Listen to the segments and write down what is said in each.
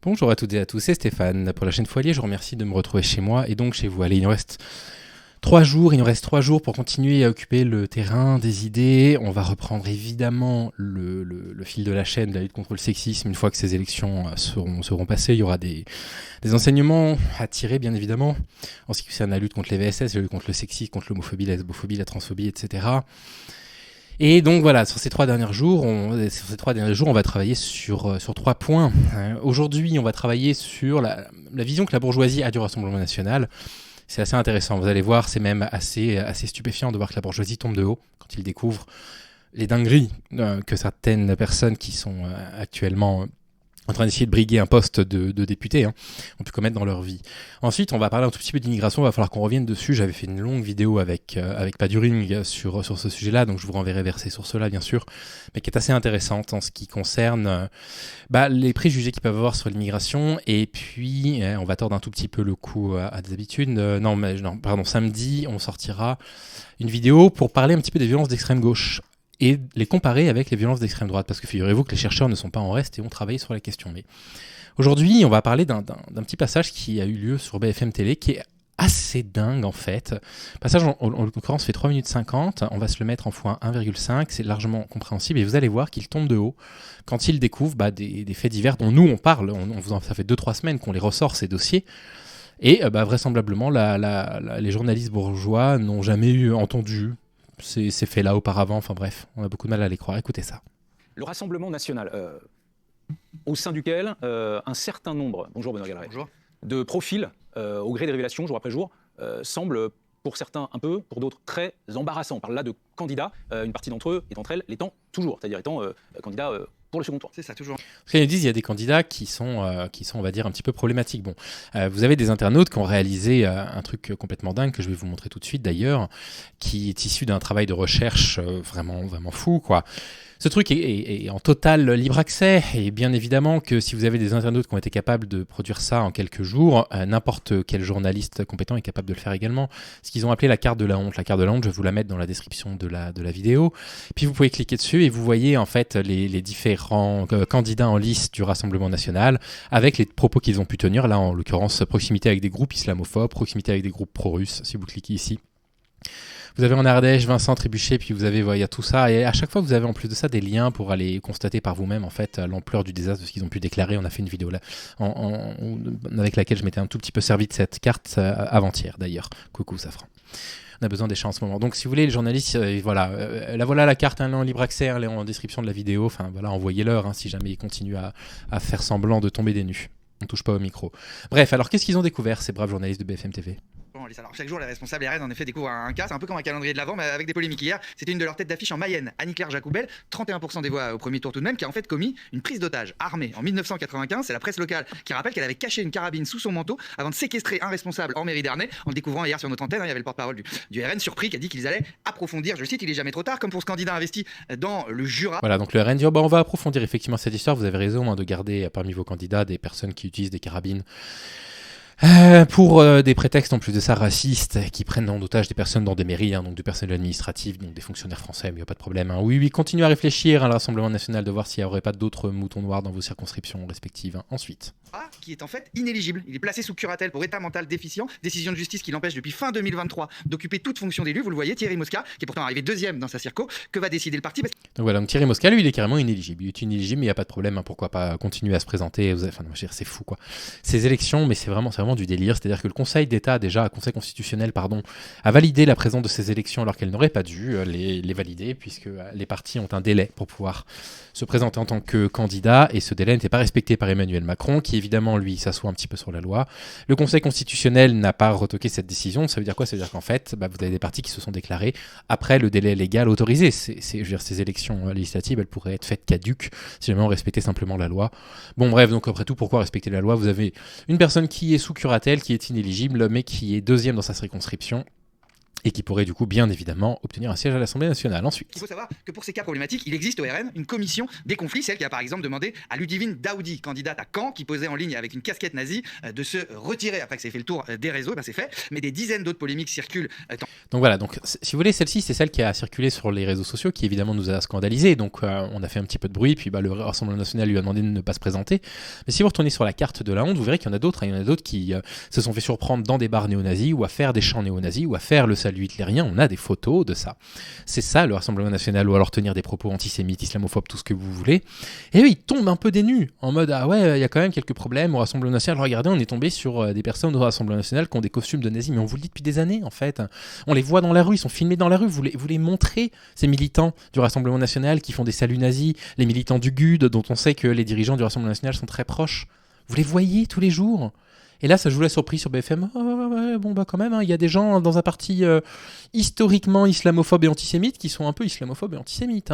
Bonjour à toutes et à tous, c'est Stéphane. Pour la chaîne Foilier, je vous remercie de me retrouver chez moi et donc chez vous. Allez, il nous reste 3 jours pour continuer à occuper le terrain des idées. On va reprendre évidemment le fil de la chaîne de la lutte contre le sexisme. Une fois que ces élections seront passées, il y aura des enseignements à tirer, bien évidemment, en ce qui concerne la lutte contre les VSS, la lutte contre le sexisme, contre l'homophobie, la lesbophobie, la transphobie, etc. Et donc voilà, sur ces 3 derniers jours, on va travailler sur 3 points. Aujourd'hui, on va travailler sur la vision que la bourgeoisie a du Rassemblement national. C'est assez intéressant, vous allez voir, c'est même assez stupéfiant de voir que la bourgeoisie tombe de haut quand ils découvrent les dingueries que certaines personnes qui sont actuellement en train d'essayer de briguer un poste de député ont pu commettre dans leur vie. Ensuite, on va parler un tout petit peu d'immigration, il va falloir qu'on revienne dessus. J'avais fait une longue vidéo avec Paduring sur ce sujet-là, donc je vous renverrai vers ces sources-là, bien sûr, mais qui est assez intéressante en ce qui concerne les préjugés qu'ils peuvent avoir sur l'immigration. Et puis, on va tordre un tout petit peu le coup à des habitudes. Samedi, on sortira une vidéo pour parler un petit peu des violences d'extrême gauche et les comparer avec les violences d'extrême droite, parce que figurez-vous que les chercheurs ne sont pas en reste et ont travaillé sur la question. Mais aujourd'hui, on va parler d'un petit passage qui a eu lieu sur BFM Télé, qui est assez dingue en fait. Le passage en l'occurrence fait 3 minutes 50, on va se le mettre en x1,5, c'est largement compréhensible, et vous allez voir qu'il tombe de haut quand il découvre des faits divers dont nous on parle, ça fait 2-3 semaines qu'on les ressort ces dossiers, et vraisemblablement les journalistes bourgeois n'ont jamais eu entendu ces faits-là auparavant. Enfin bref, on a beaucoup de mal à les croire. Écoutez ça. Le Rassemblement national, au sein duquel un certain nombre, bonjour Benoît Galeret, de profils, au gré des révélations, jour après jour, semblent pour certains un peu, pour d'autres très embarrassants. On parle là de candidats, une partie d'entre eux et d'entre elles l'étant toujours, c'est-à-dire étant candidats pour le second tour. C'est ça, toujours. Parce qu'ils disent, il y a des candidats qui sont, on va dire, un petit peu problématiques. Bon, vous avez des internautes qui ont réalisé un truc complètement dingue, que je vais vous montrer tout de suite d'ailleurs, qui est issu d'un travail de recherche vraiment, vraiment fou, quoi. Ce truc est en total libre accès, et bien évidemment que si vous avez des internautes qui ont été capables de produire ça en quelques jours, n'importe quel journaliste compétent est capable de le faire également. Ce qu'ils ont appelé la carte de la honte. La carte de la honte, je vais vous la mettre dans la description de la vidéo. Puis vous pouvez cliquer dessus et vous voyez en fait les différents candidats en lice du Rassemblement national avec les propos qu'ils ont pu tenir. Là, en l'occurrence, proximité avec des groupes islamophobes, proximité avec des groupes pro-russes, si vous cliquez ici. Vous avez en Ardèche Vincent Trébuchet, puis vous avez, il y a tout ça, et à chaque fois vous avez en plus de ça des liens pour aller constater par vous-même en fait l'ampleur du désastre de ce qu'ils ont pu déclarer. On a fait une vidéo là, avec laquelle je m'étais un tout petit peu servi de cette carte avant-hier d'ailleurs. Coucou Safran. On a besoin des chats en ce moment. Donc si vous voulez, les journalistes, voilà la carte, elle est en libre accès, elle est en description de la vidéo, enfin voilà, envoyez-leur si jamais ils continuent à faire semblant de tomber des nues. On touche pas au micro. Bref, alors qu'est-ce qu'ils ont découvert, ces braves journalistes de BFM TV ? Alors, chaque jour, les responsables RN en effet découvrent un cas. C'est un peu comme un calendrier de l'Avent, mais avec des polémiques. Hier, c'était une de leurs têtes d'affiche en Mayenne, Annie-Claire Jacoubel, 31% des voix au premier tour tout de même, qui a en fait commis une prise d'otage armée. En 1995, c'est la presse locale qui rappelle qu'elle avait caché une carabine sous son manteau avant de séquestrer un responsable en mairie d'Ernay. En le découvrant hier sur notre antenne, il y avait le porte-parole du RN surpris qui a dit qu'ils allaient approfondir. Je cite, il est jamais trop tard, comme pour ce candidat investi dans le Jura. Voilà, donc le RN dit on va approfondir effectivement cette histoire. Vous avez raison de garder parmi vos candidats des personnes qui utilisent des carabines. Pour des prétextes en plus de ça racistes, qui prennent en otage des personnes dans des mairies, donc du personnel administratif, donc des fonctionnaires français, mais il n'y a pas de problème. Oui, continuez à réfléchir à le Rassemblement national, de voir s'il n'y aurait pas d'autres moutons noirs dans vos circonscriptions respectives. Ensuite. Qui est en fait inéligible. Il est placé sous curatelle pour état mental déficient, décision de justice qui l'empêche depuis fin 2023 d'occuper toute fonction d'élu. Vous le voyez, Thierry Mosca, qui est pourtant arrivé deuxième dans sa circo, que va décider le parti. Donc voilà, donc Thierry Mosca, lui, il est carrément inéligible. Il est inéligible, mais il n'y a pas de problème, pourquoi pas continuer à se présenter. Enfin, c'est fou, quoi. Ces élections, mais c'est vraiment du délire. C'est-à-dire que le Conseil d'État, Conseil constitutionnel, a validé la présence de ces élections alors qu'elle n'aurait pas dû les valider, puisque les partis ont un délai pour pouvoir se présenter en tant que candidat, et ce délai n'était pas respecté par Emmanuel Macron, qui évidemment, lui, s'assoit un petit peu sur la loi. Le Conseil constitutionnel n'a pas retoqué cette décision. Ça veut dire quoi ? Ça veut dire qu'en fait, vous avez des partis qui se sont déclarés après le délai légal autorisé. Ces élections législatives, elles pourraient être faites caduques si jamais on respectait simplement la loi. Bon, bref, donc après tout, pourquoi respecter la loi ? Vous avez une personne qui est sous curatelle, qui est inéligible, mais qui est deuxième dans sa circonscription. et qui pourrait du coup bien évidemment obtenir un siège à l'Assemblée nationale ensuite. Il faut savoir que pour ces cas problématiques, il existe au RN une commission des conflits, celle qui a par exemple demandé à Ludivine Daoudi, candidate à Caen, qui posait en ligne avec une casquette nazie, de se retirer après que ça ait fait le tour des réseaux. C'est fait, mais des dizaines d'autres polémiques circulent. Donc voilà, donc si vous voulez, celle-ci, c'est celle qui a circulé sur les réseaux sociaux, qui évidemment nous a scandalisé, donc on a fait un petit peu de bruit, puis le Rassemblement national lui a demandé de ne pas se présenter. Mais si vous retournez sur la carte de la honte, vous verrez qu'il y en a d'autres, il y en a d'autres qui se sont fait surprendre dans des bars néo-nazis, ou à faire des chants néo-nazis, ou à faire le salut hitlérien. On a des photos de ça. C'est ça le Rassemblement national, ou alors tenir des propos antisémites, islamophobes, tout ce que vous voulez. Et eux, ils tombent un peu des nues, en mode ah ouais, il y a quand même quelques problèmes au Rassemblement national. Regardez, on est tombé sur des personnes au Rassemblement national qui ont des costumes de nazis, mais on vous le dit depuis des années en fait. On les voit dans la rue, ils sont filmés dans la rue. Vous les montrez, ces militants du Rassemblement national qui font des saluts nazis, les militants du GUD, dont on sait que les dirigeants du Rassemblement national sont très proches. Vous les voyez tous les jours. Et là, ça joue la surprise sur BFM. Oh, ouais, bon, bah quand même, il y a des gens dans un parti historiquement islamophobe et antisémite qui sont un peu islamophobes et antisémites.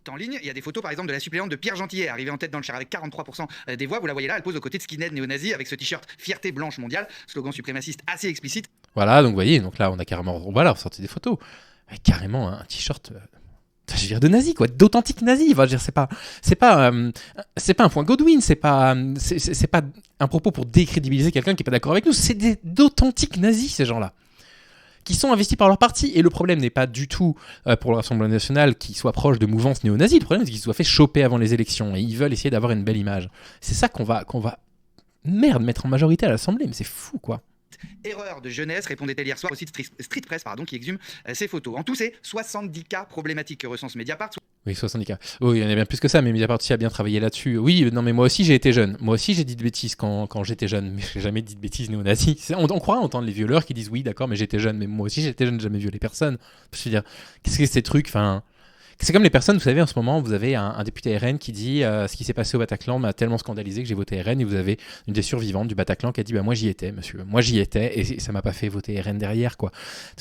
En ligne, il y a des photos par exemple de la suppléante de Pierre Gentillet, arrivée en tête dans le Cher avec 43% des voix. Vous la voyez là, elle pose aux côtés de skinhead néo-nazi avec ce t-shirt Fierté blanche mondiale, slogan suprémaciste assez explicite. Voilà, donc vous voyez, donc là, on a carrément, voilà, sorti des photos. Avec carrément un t-shirt. Je veux dire de nazi quoi, d'authentique nazi. Enfin, je veux dire, c'est pas un point Godwin, c'est pas un propos pour décrédibiliser quelqu'un qui est pas d'accord avec nous. C'est d'authentiques nazis ces gens-là, qui sont investis par leur parti. Et le problème n'est pas du tout pour le Rassemblement national qu'ils soient proches de mouvances néo-nazis. Le problème c'est qu'ils se soient fait choper avant les élections et ils veulent essayer d'avoir une belle image. C'est ça qu'on va mettre en majorité à l'Assemblée. Mais c'est fou quoi. Erreur de jeunesse, répondait-elle hier soir au site Street Press, qui exhume ces photos. En tout, c'est 70 cas problématiques que recense Mediapart. Oui, 70 cas. Oui, il y en a bien plus que ça, mais Mediapart aussi a bien travaillé là-dessus. Oui, non, mais moi aussi j'ai été jeune. Moi aussi j'ai dit de bêtises quand j'étais jeune, mais j'ai jamais dit de bêtises néo-nazis. On croit entendre les violeurs qui disent oui, d'accord, mais j'étais jeune, mais moi aussi j'étais jeune, j'ai jamais violé personne. Je veux dire, qu'est-ce que c'est ces trucs, enfin. C'est comme les personnes, vous savez, en ce moment, vous avez un député RN qui dit ce qui s'est passé au Bataclan m'a tellement scandalisé que j'ai voté RN, et vous avez une des survivantes du Bataclan qui a dit moi j'y étais, monsieur, moi j'y étais, et ça m'a pas fait voter RN derrière, quoi.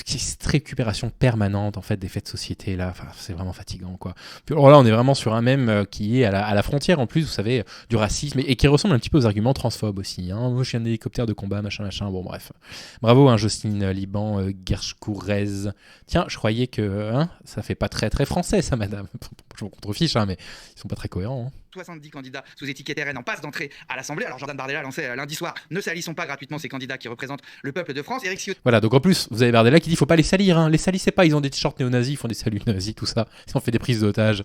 C'est cette récupération permanente, en fait, des faits de société, là, c'est vraiment fatigant, quoi. Puis alors là, on est vraiment sur un mème qui est à la frontière, en plus, vous savez, du racisme, et qui ressemble un petit peu aux arguments transphobes aussi. Moi, je suis un hélicoptère de combat, machin, bon, bref. Bravo, Jocelyne Liban, Gershkourez. Tiens, je croyais que ça fait pas très, très français, ça, madame. Je m'en contrefiche, mais ils sont pas très cohérents. 70 candidats sous étiquette RN en passe d'entrée à l'Assemblée. Alors Jordan Bardella lançait lundi soir « Ne salissons pas gratuitement ces candidats qui représentent le peuple de France ». Éric Ciotti. Voilà, donc en plus, vous avez Bardella qui dit « Faut pas les salir, les salissez pas, ils ont des t-shirts néo-nazis, ils font des saluts nazis, tout ça. Ils ont fait des prises d'otages.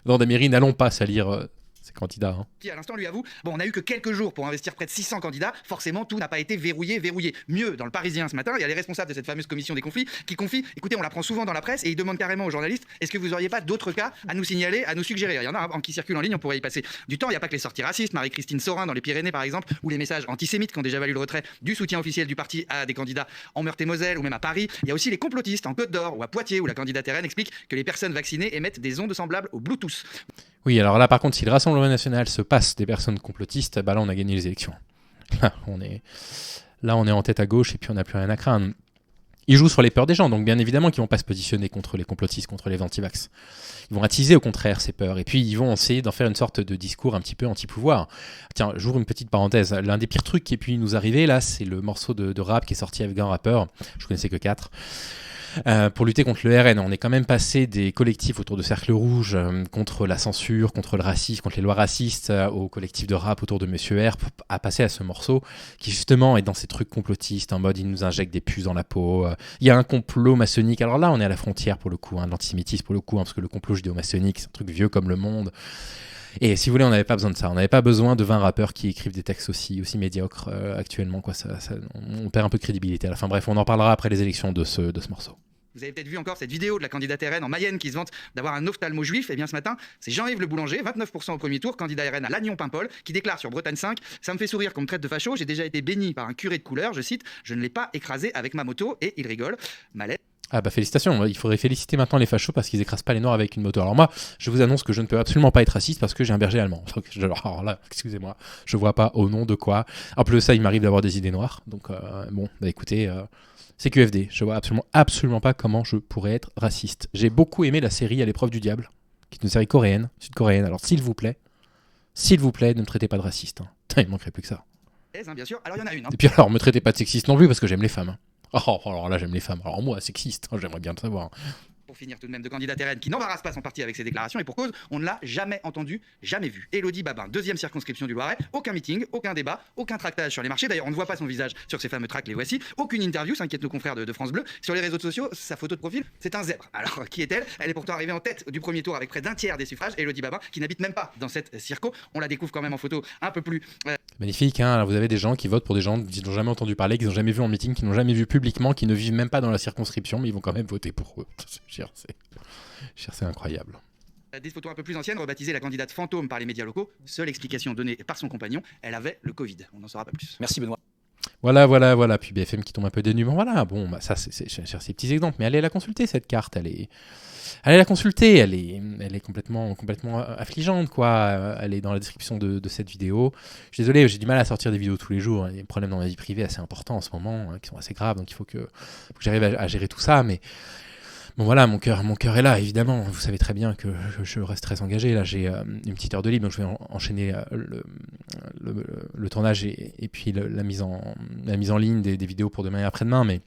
Dans des mairies, n'allons pas salir... ces candidats. Qui à l'instant lui avoue, on a eu que quelques jours pour investir près de 600 candidats, forcément tout n'a pas été verrouillé. Mieux, dans le Parisien ce matin, il y a les responsables de cette fameuse commission des conflits qui confient, écoutez, on la prend souvent dans la presse et ils demandent carrément aux journalistes, est-ce que vous auriez pas d'autres cas à nous signaler, à nous suggérer? Il y en a qui circulent en ligne, on pourrait y passer du temps, il n'y a pas que les sorties racistes, Marie-Christine Saurin dans les Pyrénées par exemple, ou les messages antisémites qui ont déjà valu le retrait du soutien officiel du parti à des candidats en Meurthe-et-Moselle ou même à Paris. Il y a aussi les complotistes en Côte d'Or ou à Poitiers où la candidate RN explique que les personnes vaccinées émettent des ondes semblables au Bluetooth. Oui, alors là, par contre, si le Rassemblement national se passe des personnes complotistes, là, on a gagné les élections. Là, on est en tête à gauche et puis on n'a plus rien à craindre. Ils jouent sur les peurs des gens, donc bien évidemment qu'ils vont pas se positionner contre les complotistes, contre les anti-vax. Ils vont attiser au contraire ces peurs, et puis ils vont essayer d'en faire une sorte de discours un petit peu anti-pouvoir. Tiens, j'ouvre une petite parenthèse. L'un des pires trucs qui a pu nous arriver, là, c'est le morceau de rap qui est sorti avec un rappeur. Je connaissais que 4. Pour lutter contre le RN, on est quand même passé des collectifs autour de Cercle Rouge contre la censure, contre le racisme, contre les lois racistes, au collectif de rap autour de Monsieur R, à passer à ce morceau qui justement est dans ces trucs complotistes, en mode il nous injecte des puces dans la peau, il y a un complot maçonnique. Alors là on est à la frontière pour le coup, de l'antisémitisme pour le coup, parce que le complot judéo-maçonnique c'est un truc vieux comme le monde. Et si vous voulez, on n'avait pas besoin de ça. On n'avait pas besoin de 20 rappeurs qui écrivent des textes aussi médiocres actuellement. On perd un peu de crédibilité à la fin. Bref, on en parlera après les élections de ce morceau. Vous avez peut-être vu encore cette vidéo de la candidate RN en Mayenne qui se vante d'avoir un ophtalmo juif. Eh bien ce matin, c'est Jean-Yves Le Boulanger, 29% au premier tour, candidat RN à Lannion-Paimpol, qui déclare sur Bretagne 5 « Ça me fait sourire qu'on me traite de facho, j'ai déjà été béni par un curé de couleur, je cite, je ne l'ai pas écrasé avec ma moto » et il rigole. Malais. Ah bah félicitations, il faudrait féliciter maintenant les fachos parce qu'ils écrasent pas les noirs avec une moto. Alors moi, je vous annonce que je ne peux absolument pas être raciste parce que j'ai un berger allemand. Donc, alors là, excusez-moi, je vois pas au nom de quoi. En plus de ça, il m'arrive d'avoir des idées noires. Donc bon, bah écoutez, c'est QFD. Je vois absolument pas comment je pourrais être raciste. J'ai beaucoup aimé la série À l'épreuve du diable, qui est une série coréenne, sud-coréenne. Alors s'il vous plaît, ne me traitez pas de raciste. Il manquerait plus que ça. Bien sûr, alors il y en a une. Et puis alors, me traitez pas de sexiste non plus parce que j'aime les femmes. Oh, alors là, j'aime les femmes. Alors moi, sexiste, hein, j'aimerais bien le savoir. Pour finir tout de même de candidat RN qui n'embarrasse pas son parti avec ses déclarations et pour cause, on ne l'a jamais entendu, jamais vu. Élodie Babin, 2e circonscription du Loiret, aucun meeting, aucun débat, aucun tractage sur les marchés. D'ailleurs, on ne voit pas son visage sur ces fameux tracts, les voici. Aucune interview, s'inquiètent nos confrères de France Bleu. Sur les réseaux sociaux, sa photo de profil, c'est un zèbre. Alors, qui est-elle? Elle est pourtant arrivée en tête du premier tour avec près d'un tiers des suffrages. Élodie Babin, qui n'habite même pas dans cette circo. On la découvre quand même en photo un peu plus... Magnifique, hein. Alors, vous avez des gens qui votent pour des gens qui n'ont jamais entendu parler, qui n'ont jamais vu en meeting, qui n'ont jamais vu publiquement, qui ne vivent même pas dans la circonscription, mais ils vont quand même voter pour eux. C'est incroyable. Des photos un peu plus anciennes, rebaptisée la candidate fantôme par les médias locaux. Seule explication donnée par son compagnon, elle avait le Covid. On n'en saura pas plus. Merci Benoît. Voilà. Puis BFM qui tombe un peu dénuement. Voilà, bon, bah, ça, c'est ces petits exemples. Mais allez la consulter, cette carte. Allez la consulter. Elle est complètement affligeante, quoi. Elle est dans la description de cette vidéo. Je suis désolé, j'ai du mal à sortir des vidéos tous les jours. Il y a des problèmes dans ma vie privée assez importants en ce moment, qui sont assez graves. Donc il faut que j'arrive à gérer tout ça. Mais bon voilà, mon cœur est là, évidemment. Vous savez très bien que je reste très engagé. Là, j'ai une petite heure de libre, donc je vais enchaîner le tournage et puis la mise en ligne des vidéos pour demain et après-demain. Mais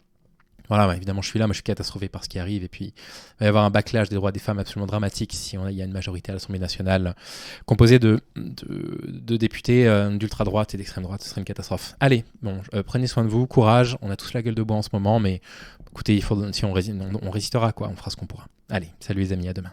voilà, bah, évidemment, je suis là. Moi, je suis catastrophé par ce qui arrive. Et puis, il va y avoir un backlash des droits des femmes absolument dramatique si il y a une majorité à l'Assemblée nationale composée de députés d'ultra-droite et d'extrême droite. Ce serait une catastrophe. Allez, bon, prenez soin de vous, courage. On a tous la gueule de bois en ce moment, mais écoutez, si on résistera, quoi. On fera ce qu'on pourra. Allez, salut les amis, à demain.